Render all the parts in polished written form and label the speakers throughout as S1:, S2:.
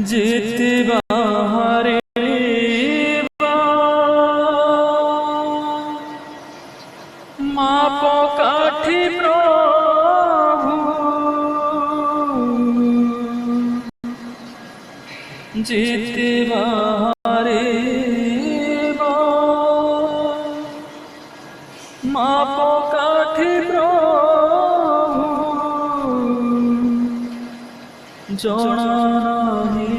S1: জিতবারে মাপ কাঠি প্রভু জিতবারে মাপ কাঠি প্রভু জনাহি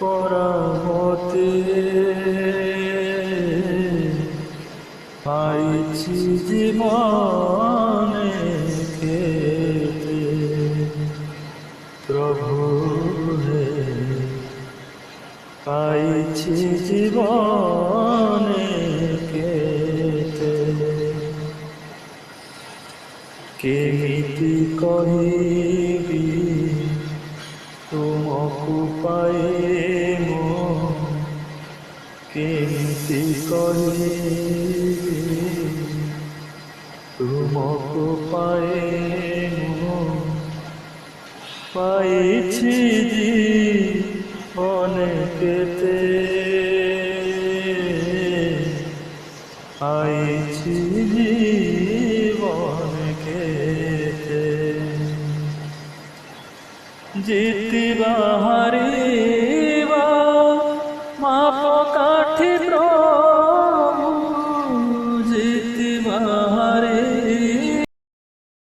S1: পরামতে পাইছি জীবনে খেতে প্রভু হে পাইছি জীবনে খেতে কেমিতি কহিবি তুমকু পাইম কেমিতি কহিবি তুমকু পাইম পাইছি জীবনে কেতে পাইছি জীবনে কেতে জিতবারে